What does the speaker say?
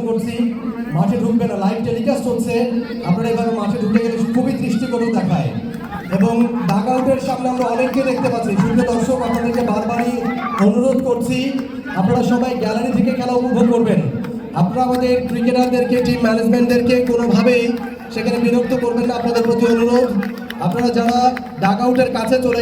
করছি মাঠে ঢুকবে না, লাইভ টেলিকাস্ট হচ্ছে, আপনারা এভাবে মাঠে ঢুকে গেলে খুবই দৃষ্টিকটু দেখায়। এবং ডাক আউটের সামনে আমরা অনেককে দেখতে পাচ্ছি। সুপ্রিয় দর্শক, আপনাদেরকে বারবারই অনুরোধ করছি আপনারা সবাই গ্যালারি থেকে খেলা উপভোগ করবেন। আপনারা আমাদের ক্রিকেটারদেরকে, টিম ম্যানেজমেন্টদেরকে কোনোভাবেই সেখানে বিরক্ত করবেন না, আপনাদের প্রতি অনুরোধ। আপনারা যারা ডাক আউটের কাছে চলে